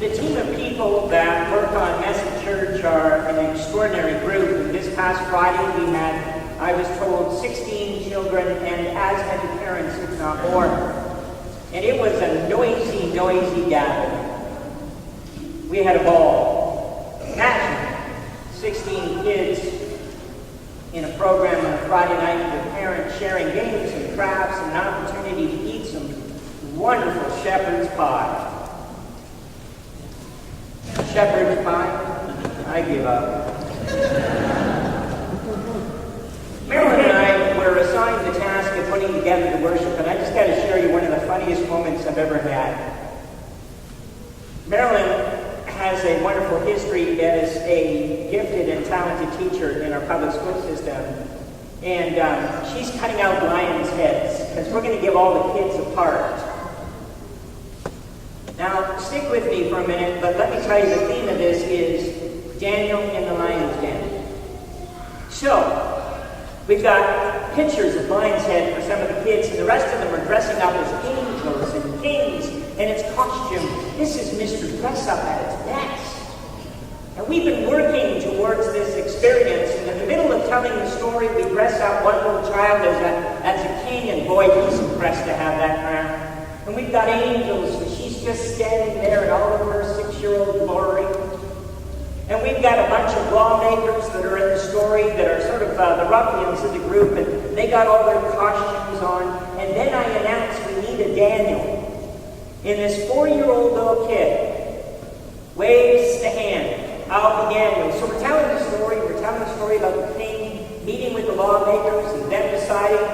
The team of people that work on Message Church are an extraordinary group. This past Friday we had, I was told, 16 children and as many parents, if not more. And it was a noisy, noisy gathering. We had a ball. Imagine 16 kids in a program on a Friday night with parents sharing games and crafts and an opportunity to eat some wonderful shepherd's pie. Shepherd's pie? I give up. Marilyn and I were assigned the task of putting together the worship, and I just got to share you one of the funniest moments I've ever had. Marilyn has a wonderful history as a gifted and talented teacher in our public school system, and she's cutting out lions' heads, because we're going to give all the kids a part. Now, stick with me for a minute, but let me tell you the theme of this is Daniel in the lion's den. So, we've got pictures of lion's head for some of the kids, and the rest of them are dressing up as angels and kings, and it's costume. This is Mr. Dress Up at its best. And we've been working towards this experience, and in the middle of telling the story, we dress up one little child as a king, and boy, he's impressed to have that crown. And we've got angels, and she's just standing there in all of her 6-year-old glory. And we've got a bunch of lawmakers that are in the story that are sort of the ruffians of the group, and they got all their costumes on. And then I announced we need a Daniel. And this 4-year-old little kid waves the hand. I'll be Daniel. So we're telling the story. We're telling the story about the king meeting with the lawmakers and them deciding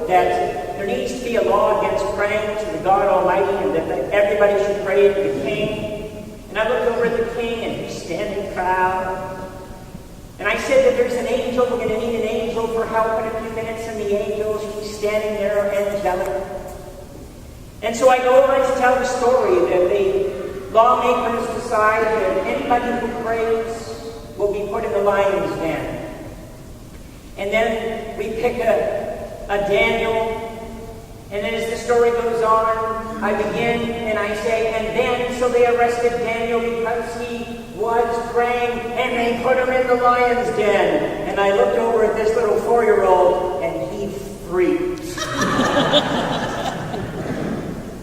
that there needs to be a law against praying to the God Almighty, and that everybody should pray to the king. And I looked over at the king, and he's standing proud. And I said that there's an angel, we're going to need an angel for help in a few minutes, and the angel, she's standing there angelic. And so I go on to tell the story that the lawmakers decide that anybody who prays will be put in the lion's den. And then we pick a Daniel. And then as the story goes on, I begin and I say, and then so they arrested Daniel because he was praying, and they put him in the lion's den. And I looked over at this little 4-year-old, and he freaked.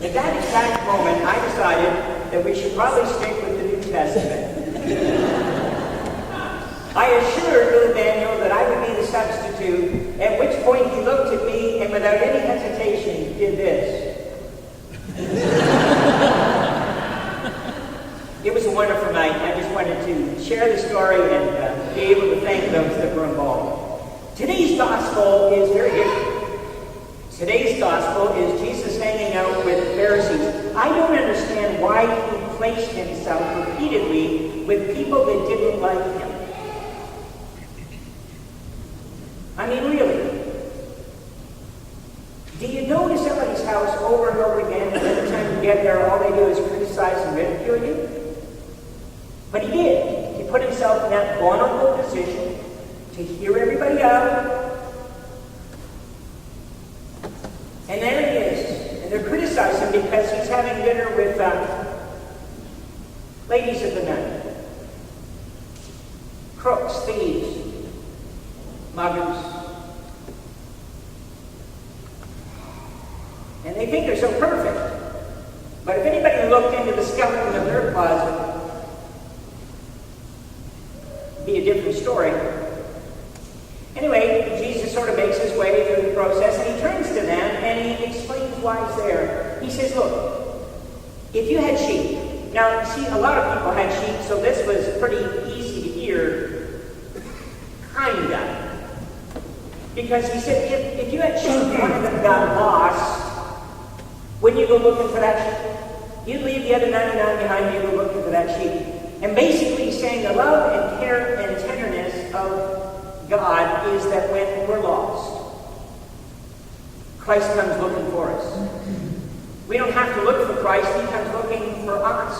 At that exact moment, I decided that we should probably stick with the New Testament. I assured little Daniel that I would be the substitute, at which point he looked at me and without any hesitation did this. It was a wonderful night. I just wanted to share the story and be able to thank those that were involved. Today's gospel is very different. Today's gospel is Jesus hanging out with the Pharisees. I don't understand why he placed himself repeatedly with people that didn't like him. I mean, really. Do you go to somebody's house over and over again, and every time you get there, all they do is criticize and ridicule you? But he did. He put himself in that vulnerable position to hear everybody out. And there he is. And they're criticizing him because he's having dinner with ladies of the night. Crooks, thieves, muggers. And they think they're so perfect. But if anybody looked into the skeleton of their closet, it'd be a different story. Anyway, Jesus sort of makes his way through the process, and he turns to them and he explains why he's there. He says, look, if you had sheep. Now, see, a lot of people had sheep, so this was pretty easy to hear. Kinda. Because he said, if you had sheep, one of them got lost, wouldn't you go looking for that sheep? You'd leave the other 99 behind you and go looking for that sheep. And basically he's saying the love and care and tenderness of God is that when we're lost, Christ comes looking for us. We don't have to look for Christ, he comes looking for us.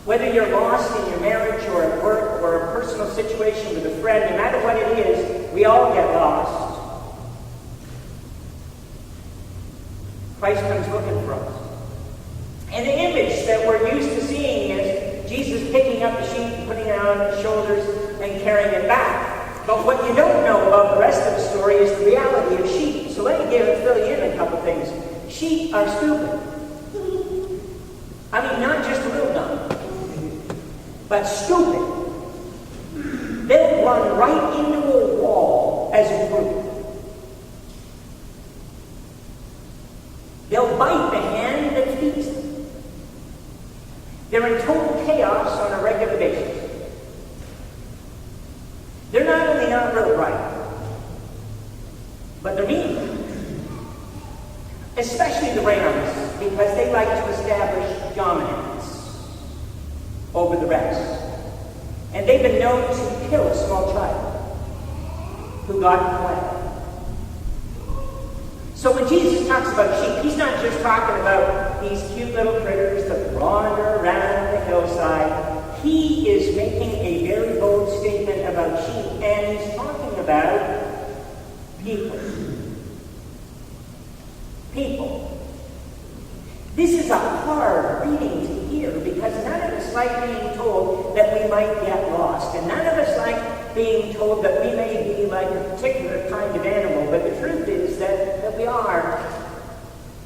Whether you're lost in your marriage or at work or a personal situation with a friend, no matter what it is, we all get lost. Christ comes looking for us. And the image that we're used to seeing is on his shoulders and carrying it back. But what you don't know about the rest of the story is the reality of sheep. So let me fill you in a couple things. Sheep are stupid. I mean, not just a little dumb, but stupid. They'll run right into a wall as a group. They'll bite the hand that feeds them. They're in total chaos on a regular basis. They're not only not real bright, but they're mean. Especially the rams, because they like to establish dominance over the rest. And they've been known to kill a small child who got in the way. So when Jesus talks about sheep, he's not just talking about these cute little critters that wander around the hillside. He is making a very bold statement about sheep, and he's talking about people. People. This is a hard reading to hear because none of us like being told that we might get lost, and none of us like being told that we may be like a particular kind of animal, but the truth is that we are.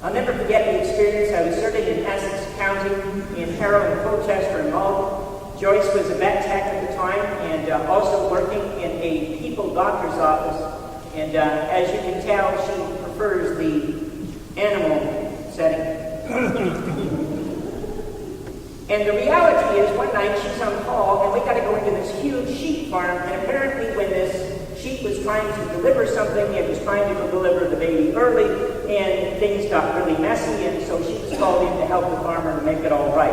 I'll never forget the experience. I was serving in Essex County in Harrow and Colchester and Malden. Joyce was a vet tech at the time and also working in a people doctor's office. And as you can tell, she prefers the animal setting. And the reality is, one night she's on call, and we got to go into this huge sheep farm, and apparently when this sheep was trying to deliver something, it was trying to deliver the baby early, and things got really messy, and so she was called in to help the farmer to make it all right.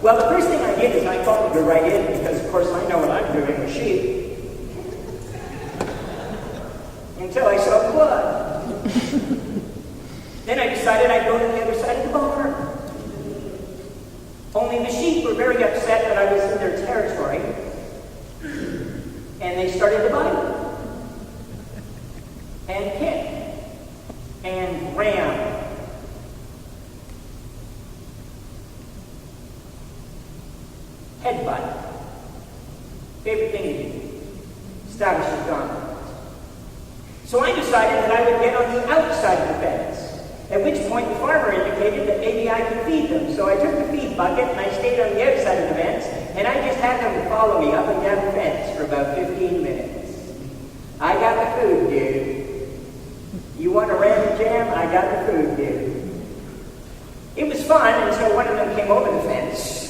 Well, the first thing I did is I called her right in, because of course I know what I'm doing with sheep. Until I saw blood. Then I decided I'd go to the other side of the barn. Only the sheep were very upset that I was in their territory, and they started to bite, and kick, and ram. Headbutt. Favorite thing to do. Establishes dominance. So I decided that I would get on the outside of the fence. At which point the farmer indicated that maybe I could feed them. So I took the feed bucket and I stayed on the outside of the fence, and I just had them follow me up and down the fence for about 15 minutes. I got the food, dude. You want a random jam? I got the food, dude. It was fun until one of them came over the fence.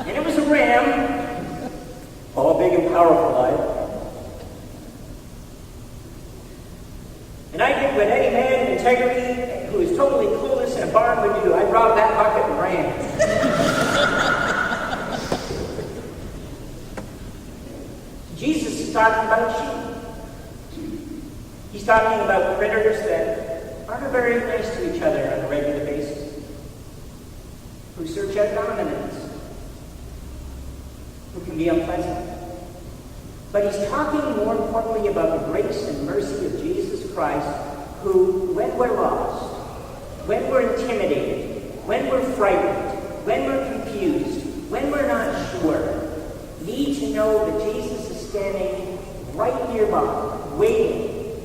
And it was a ram, all big and powerful like. And I did what any man of integrity who is totally clueless in a barn would do. I robbed that bucket and ran. Jesus is talking about sheep. He's talking about critters that aren't very nice to each other on a regular basis, who search out dominance, who can be unpleasant. But he's talking more importantly about the grace and mercy of Jesus Christ, who, when we're lost, when we're intimidated, when we're frightened, when we're confused, when we're not sure, need to know that Jesus is standing right nearby, waiting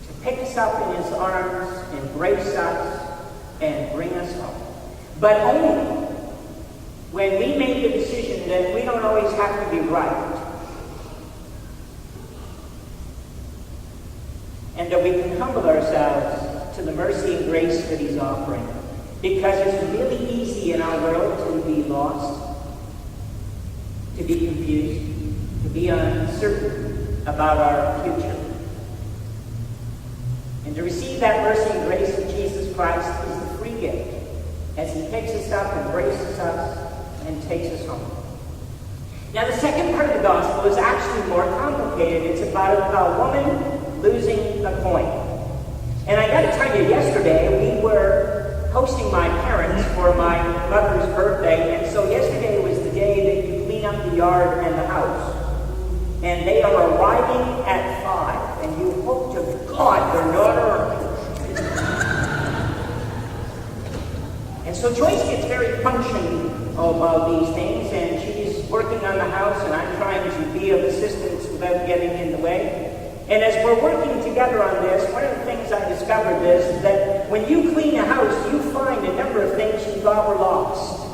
to pick us up in his arms, embrace us, and bring us home. But only when we make the decision that we don't always have to be right, and that we can humble ourselves to the mercy and grace that he's offering. Because it's really easy in our world to be lost, to be confused, to be uncertain about our future. And to receive that mercy and grace of Jesus Christ is the free gift as he picks us up, embraces us, and takes us home. Now the second part of the gospel is actually more complicated. It's about a woman losing a coin. And I got to tell you, yesterday we were hosting my parents for my mother's birthday, and so yesterday was the day that you clean up the yard and the house. And they are arriving at 5, and you hope to God they're not early. And so Joyce gets very punchy about these things, and working on the house, and I'm trying to be of assistance without getting in the way. And as we're working together on this, one of the things I discovered is that when you clean a house, you find a number of things you thought were lost.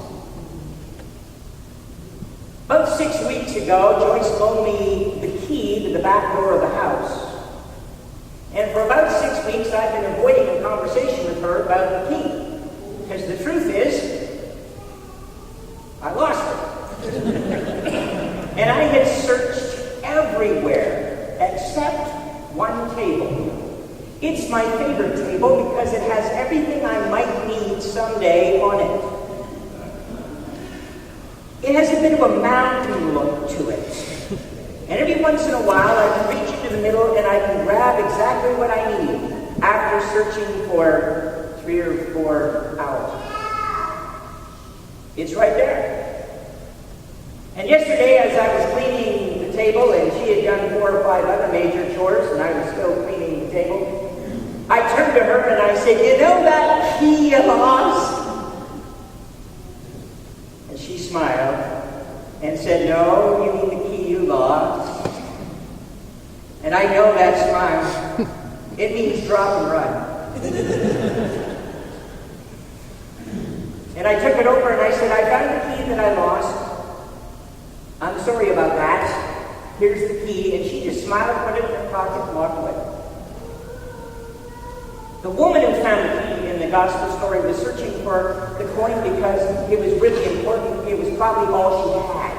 About 6 weeks ago, Joyce loaned me the key to the back door of the house. And for about 6 weeks, I've been avoiding a conversation with her about the key. Because the truth is, I lost it. And I had searched everywhere except one table. It's my favorite table because it has everything I might need someday on it. It has a bit of a mountain look to it. And every once in a while, I can reach into the middle and I can grab exactly what I need after searching for 3 or 4 hours. It's right there. And yesterday, as I was cleaning the table, and she had done 4 or 5 other major chores, and I was still cleaning the table, I turned to her and I said, "You know that key you lost?" And she smiled and said, "No, you mean the key you lost." And I know that smile. It means drop and run. And I took it over and I said, "I found the key that I lost. I'm sorry about that. Here's the key." And she just smiled, put it in her pocket, and walked away. The woman who found the key in the gospel story was searching for the coin because it was really important. It was probably all she had.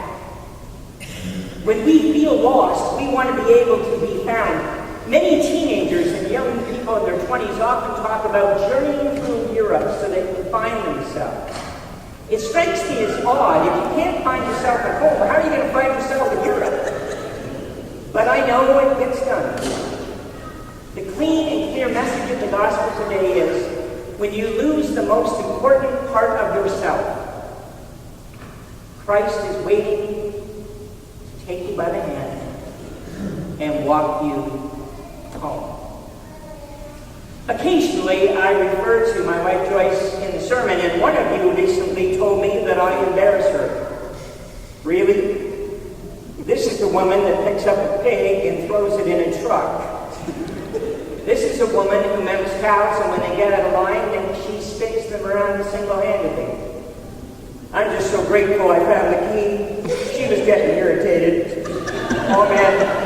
When we feel lost, we want to be able to be found. Many teenagers and young people in their 20s often talk about journeying through Europe so they can find themselves. It strikes me as odd. If you can't find yourself at home, how are you going to find yourself in Europe? But I know it gets done. The clean and clear message of the gospel today is, when you lose the most important part of yourself, Christ is waiting to take you by the hand and walk you home. Occasionally, I refer to my wife Joyce in the sermon, and one of you recently told me that I embarrass her. Really? This is the woman that picks up a pig and throws it in a truck. This is a woman who milks cows, and when they get out of line, then she spins them around single-handedly. I'm just so grateful I found the key. She was getting irritated. Oh man.